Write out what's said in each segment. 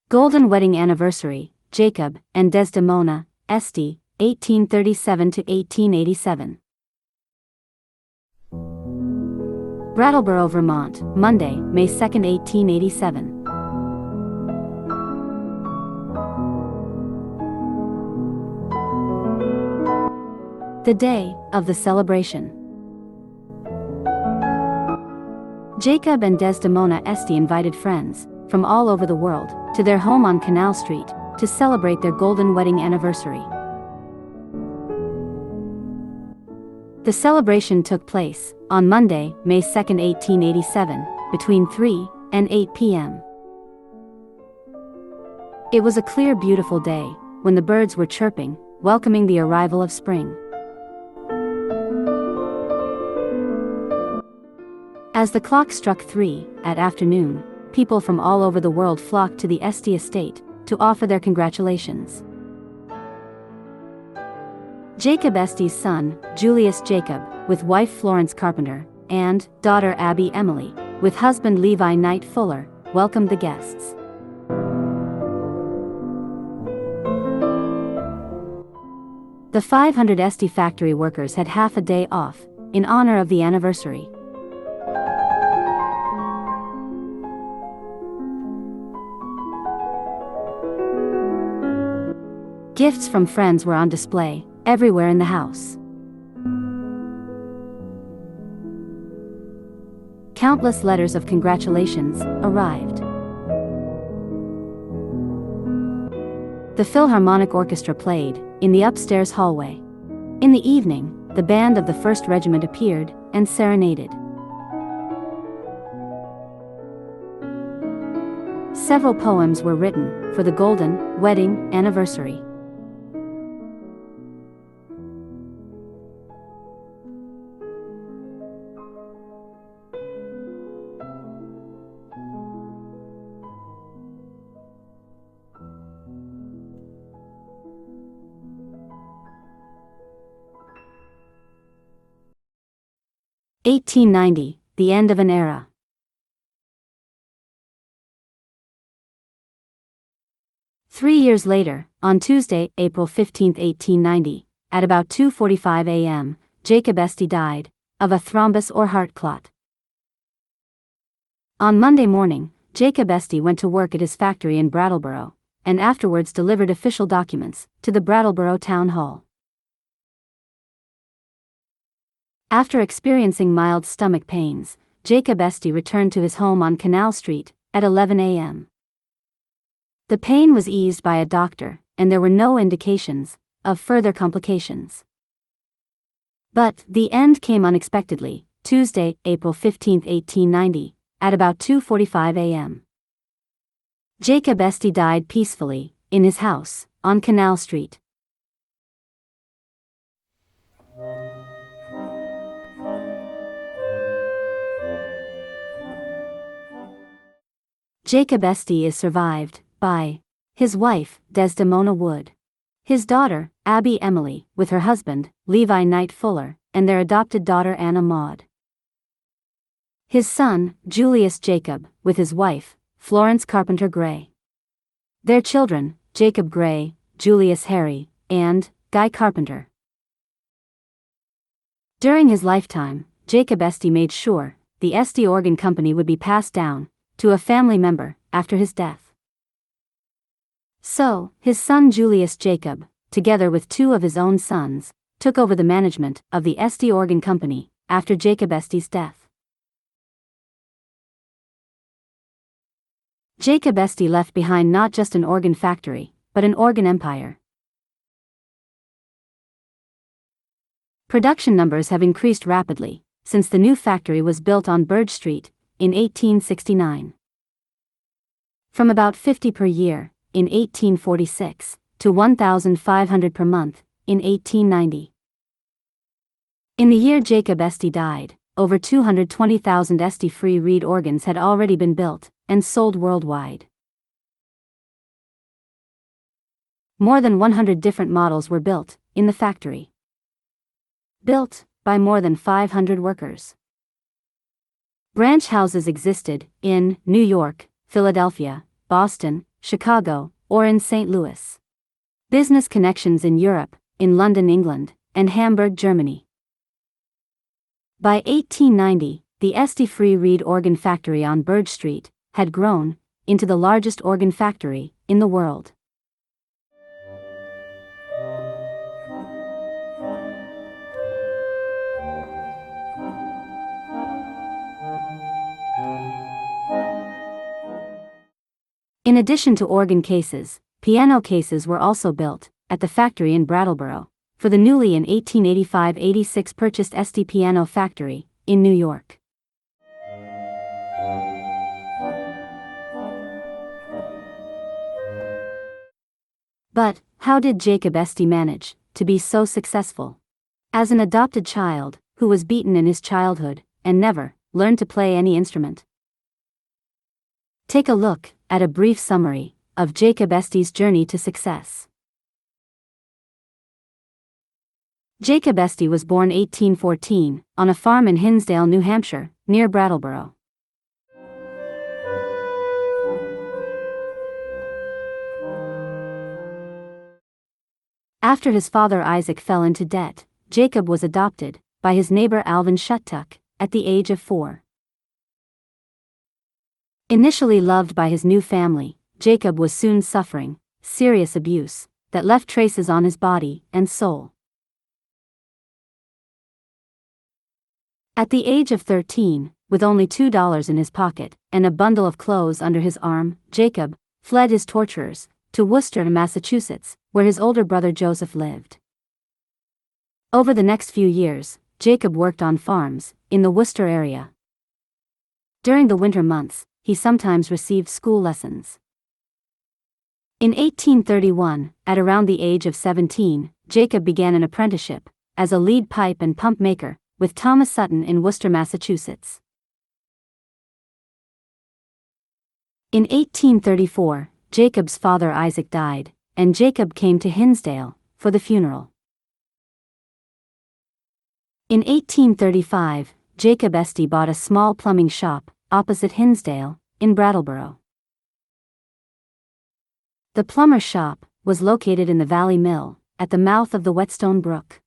Golden Wedding Anniversary, Jacob and Desdemona Estey, 1837 to 1887. Brattleboro, Vermont, Monday, May 2, 1887. The day of the celebration. Jacob and Desdemona Estey invited friends from all over the world to their home on Canal Street to celebrate their golden wedding anniversary. The celebration took place on Monday, May 2, 1887, between 3 and 8 p.m. It was a clear, beautiful day when the birds were chirping, welcoming the arrival of spring. As the clock struck 3 at afternoon, people from all over the world flocked to the Estey estate to offer their congratulations. Jacob Estey's son, Julius Jacob, with wife Florence Carpenter, and daughter Abby Emily, with husband Levi Knight Fuller, welcomed the guests. The 500 Estey factory workers had half a day off in honor of the anniversary. Gifts from friends were on display everywhere in the house. Countless letters of congratulations arrived. The Philharmonic Orchestra played in the upstairs hallway. In the evening, the band of the 1st Regiment appeared and serenaded. Several poems were written for the golden wedding anniversary. (1890), the end of an era. Three years later, on Tuesday, April 15, 1890, at about 2:45 a.m., Jacob Estey died of a thrombus or heart clot. On Monday morning, Jacob Estey went to work at his factory in Brattleboro, and afterwards delivered official documents to the Brattleboro Town Hall. After experiencing mild stomach pains, Jacob Estey returned to his home on Canal Street at 11 a.m. The pain was eased by a doctor, and there were no indications of further complications. But the end came unexpectedly, Tuesday, April 15, 1890, at about 2:45 a.m. Jacob Estey died peacefully in his house on Canal Street. Jacob Estey is survived by his wife, Desdemona Wood, his daughter, Abby Emily, with her husband, Levi Knight Fuller, and their adopted daughter Anna Maud. His son, Julius Jacob, with his wife, Florence Carpenter Gray. Their children, Jacob Gray, Julius Harry, and Guy Carpenter. During his lifetime, Jacob Estey made sure the Estey Organ Company would be passed down to a family member after his death. So, his son Julius Jacob, together with two of his own sons, took over the management of the Estey Organ Company after Jacob Estey's death. Jacob Estey left behind not just an organ factory, but an organ empire. Production numbers have increased rapidly since the new factory was built on Birge Street in 1869. From about 50 per year in 1846 to 1,500 per month in 1890. In the year Jacob Estey died, over 220,000 Estey-free reed organs had already been built and sold worldwide. More than 100 different models were built in the factory. Built by more than 500 workers. Branch houses existed in New York, Philadelphia, Boston, Chicago, or in St. Louis. Business connections in Europe, in London, England, and Hamburg, Germany. By 1890, the Estey Free Reed organ factory on Birge Street had grown into the largest organ factory in the world. In addition to organ cases, piano cases were also built at the factory in Brattleboro for the newly in 1885-86 purchased Estey Piano Factory in New York. But how did Jacob Estey manage to be so successful? As an adopted child who was beaten in his childhood and never learned to play any instrument. Take a look at a brief summary of Jacob Estey's journey to success. Jacob Estey was born 1814 on a farm in Hinsdale, New Hampshire, near Brattleboro. After his father Isaac fell into debt, Jacob was adopted by his neighbor Alvin Shattuck at the age of 4. Initially loved by his new family, Jacob was soon suffering serious abuse that left traces on his body and soul. At the age of 13, with only $2 in his pocket and a bundle of clothes under his arm, Jacob fled his torturers to Worcester, Massachusetts, where his older brother Joseph lived. Over the next few years, Jacob worked on farms in the Worcester area. During the winter months, he sometimes received school lessons. In 1831, at around the age of 17, Jacob began an apprenticeship as a lead pipe and pump maker with Thomas Sutton in Worcester, Massachusetts. In 1834, Jacob's father Isaac died, and Jacob came to Hinsdale for the funeral. In 1835, Jacob Estey bought a small plumbing shop opposite Hinsdale, in Brattleboro. The plumber shop was located in the Valley Mill, at the mouth of the Whetstone Brook.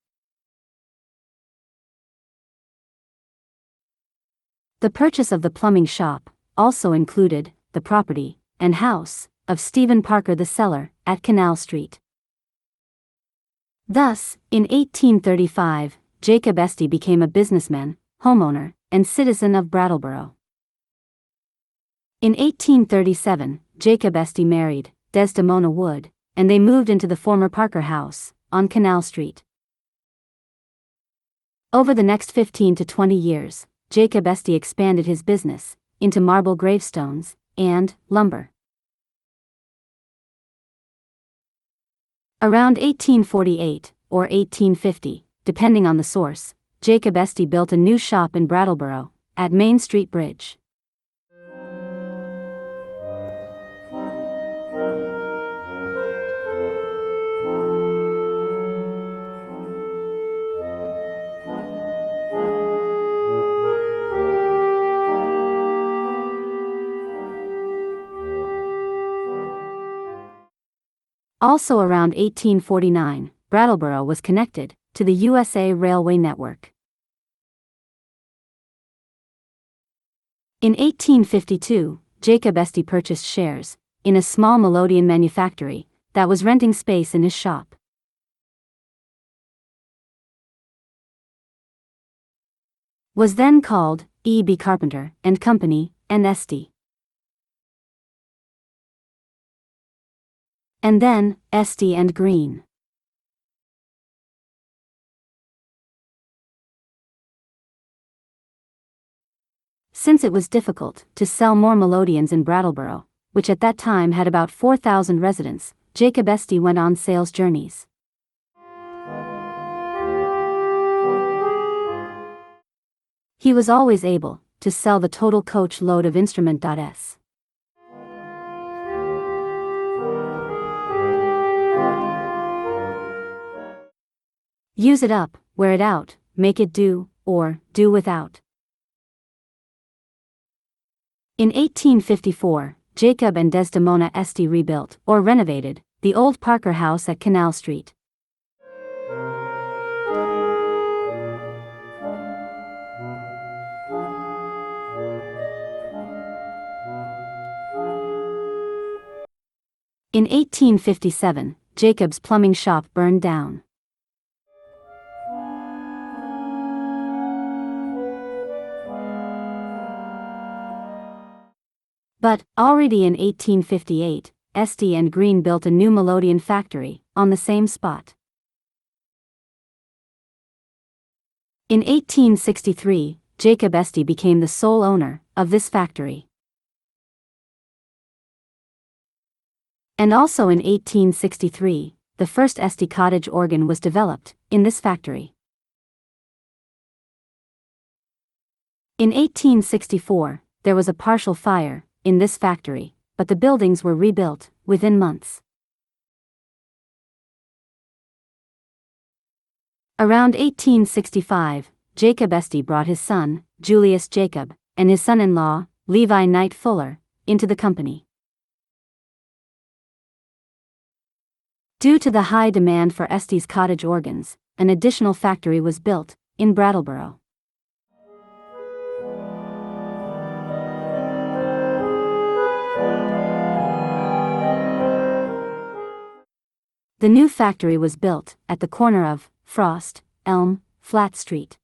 The purchase of the plumbing shop also included the property and house of Stephen Parker the seller at Canal Street. Thus, in 1835, Jacob Estey became a businessman, homeowner, and citizen of Brattleboro. In 1837, Jacob Estey married Desdemona Wood, and they moved into the former Parker House on Canal Street. Over the next 15 to 20 years, Jacob Estey expanded his business into marble gravestones and lumber. Around 1848 or 1850, depending on the source, Jacob Estey built a new shop in Brattleboro at Main Street Bridge. Also around 1849, Brattleboro was connected to the USA Railway network. In 1852, Jacob Estey purchased shares in a small melodeon manufactory that was renting space in his shop. Was then called E.B. Carpenter and Company, and Estey. And then, Estey and Green. Since it was difficult to sell more melodeons in Brattleboro, which at that time had about 4,000 residents, Jacob Estey went on sales journeys. He was always able to sell the total coach load of instrument.s. Use it up, wear it out, make it do, or do without. In 1854, Jacob and Desdemona Estey rebuilt, or renovated, the old Parker house at Canal Street. In 1857, Jacob's plumbing shop burned down. But, already in 1858, Estey and Green built a new melodeon factory, on the same spot. In 1863, Jacob Estey became the sole owner of this factory. And also in 1863, the first Estey cottage organ was developed, in this factory. In 1864, there was a partial fire, in this factory, but the buildings were rebuilt, within months. Around 1865, Jacob Estey brought his son, Julius Jacob, and his son-in-law, Levi Knight Fuller, into the company. Due to the high demand for Estey's cottage organs, an additional factory was built, in Brattleboro. The new factory was built at the corner of Frost, Elm, Flat Street.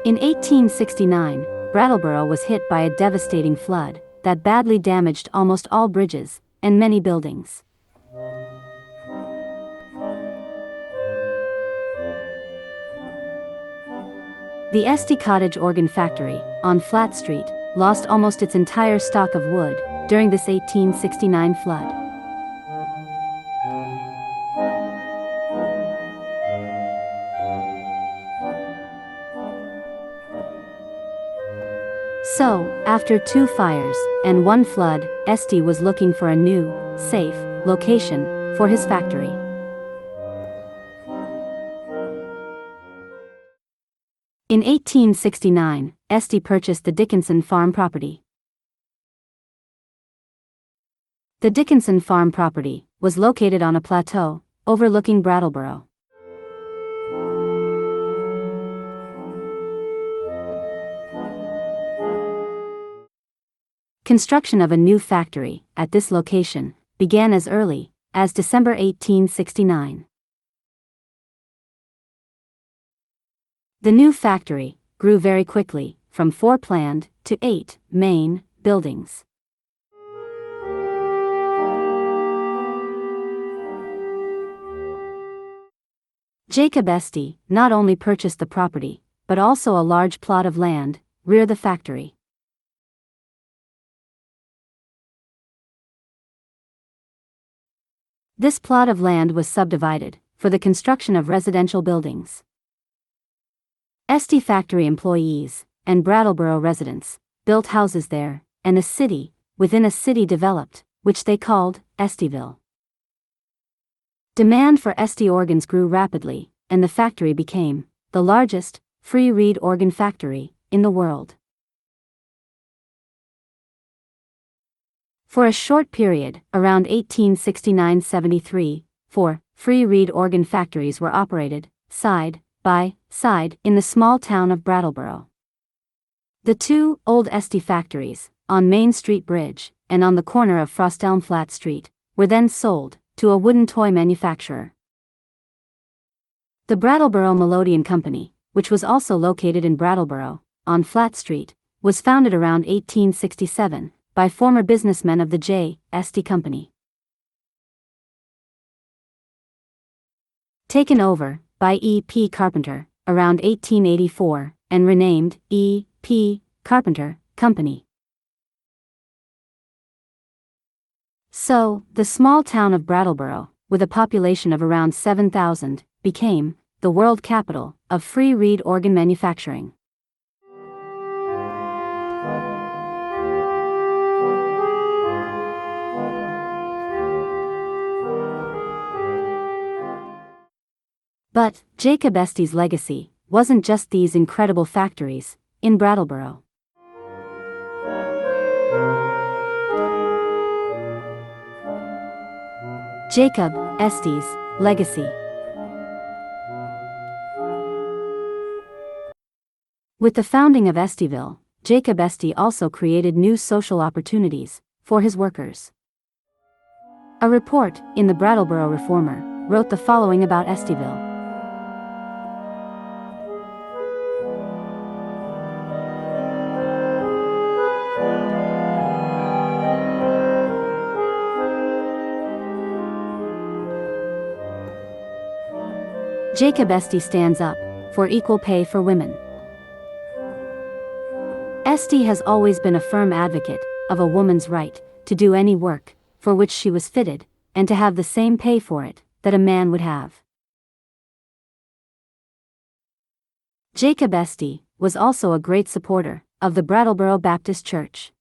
In 1869, Brattleboro was hit by a devastating flood that badly damaged almost all bridges and many buildings. The Estey Cottage Organ Factory, on Flat Street, lost almost its entire stock of wood during this 1869 flood. So, after 2 fires and 1 flood, Estey was looking for a new, safe location for his factory. In 1869, Estey purchased the Dickinson Farm property. The Dickinson Farm property was located on a plateau overlooking Brattleboro. Construction of a new factory at this location began as early as December 1869. The new factory grew very quickly, from 4 planned to 8 main buildings. Jacob Estey not only purchased the property, but also a large plot of land near the factory. This plot of land was subdivided for the construction of residential buildings. Estey factory employees and Brattleboro residents built houses there, and a city within a city developed, which they called Esteyville. Demand for Estey organs grew rapidly, and the factory became the largest free reed organ factory in the world. For a short period, around 1869-73, 4 free reed organ factories were operated, side by side, in the small town of Brattleboro. The 2 old Estey factories, on Main Street Bridge, and on the corner of Frost Elm Flat Street, were then sold to a wooden toy manufacturer. The Brattleboro Melodeon Company, which was also located in Brattleboro, on Flat Street, was founded around 1867 by former businessmen of the J. Estey Company. Taken over by E. P. Carpenter, around 1884, and renamed E. P. Carpenter Company. So, the small town of Brattleboro, with a population of around 7,000, became the world capital of free reed organ manufacturing. But Jacob Estey's legacy wasn't just these incredible factories in Brattleboro. Jacob Estey's legacy. With the founding of Esteyville, Jacob Estey also created new social opportunities for his workers. A report in the Brattleboro Reformer wrote the following about Esteyville. Jacob Estey stands up for equal pay for women. Estey has always been a firm advocate of a woman's right to do any work for which she was fitted, and to have the same pay for it that a man would have. Jacob Estey was also a great supporter of the Brattleboro Baptist Church.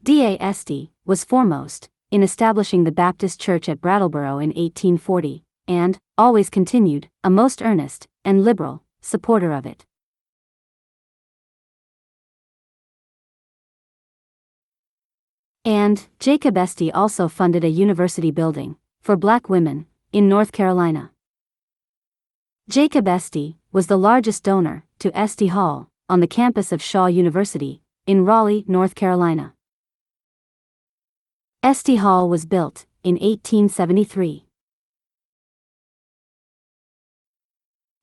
D.A. Estey was foremost in establishing the Baptist Church at Brattleboro in 1840, and always continued a most earnest and liberal supporter of it. And Jacob Estey also funded a university building for black women in North Carolina. Jacob Estey was the largest donor to Estey Hall on the campus of Shaw University in Raleigh, North Carolina. Estey Hall was built in 1873.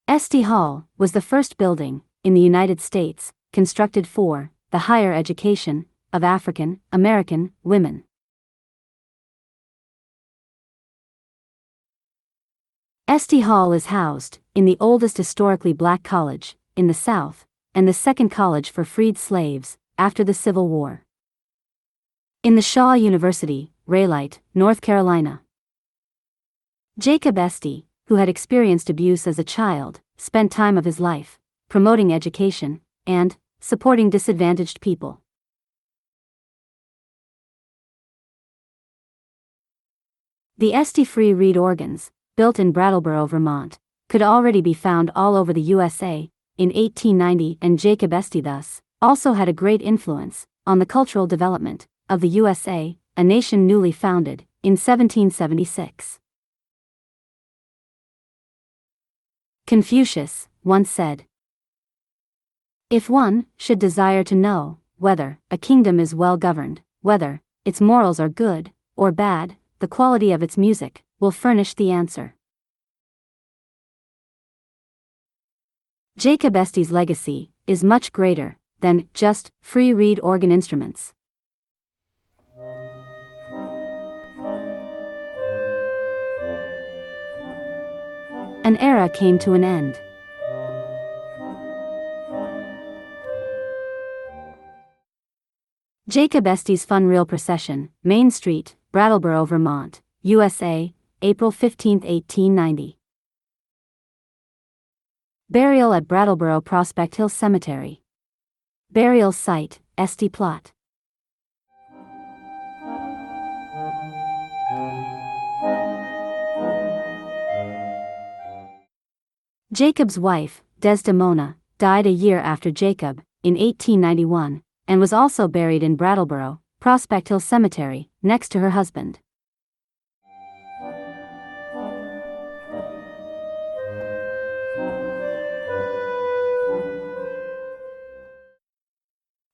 Estey Hall was the first building in the United States constructed for the higher education of African American women. Estey Hall is housed in the oldest historically black college in the South, and the second college for freed slaves after the Civil War. In the Shaw University, Raleigh, North Carolina. Jacob Estey, who had experienced abuse as a child, spent time of his life promoting education and supporting disadvantaged people. The Estey free reed organs, built in Brattleboro, Vermont, could already be found all over the USA in 1890, and Jacob Estey thus also had a great influence on the cultural development of the USA, a nation newly founded in 1776. Confucius once said, "If one should desire to know whether a kingdom is well governed, whether its morals are good or bad, the quality of its music will furnish the answer." Jacob Estey's legacy is much greater than just free reed organ instruments. An era came to an end. Jacob Estey's Funrail Procession, Main Street, Brattleboro, Vermont, USA, April 15, 1890. Burial at Brattleboro Prospect Hill Cemetery. Burial site, Estey Plot. Jacob's wife, Desdemona, died a year after Jacob, in 1891, and was also buried in Brattleboro Prospect Hill Cemetery, next to her husband.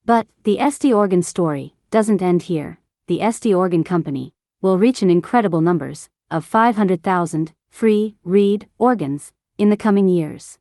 But the Estey organ story doesn't end here. The Estey Organ Company will reach an incredible numbers of 500,000 free reed organs in the coming years.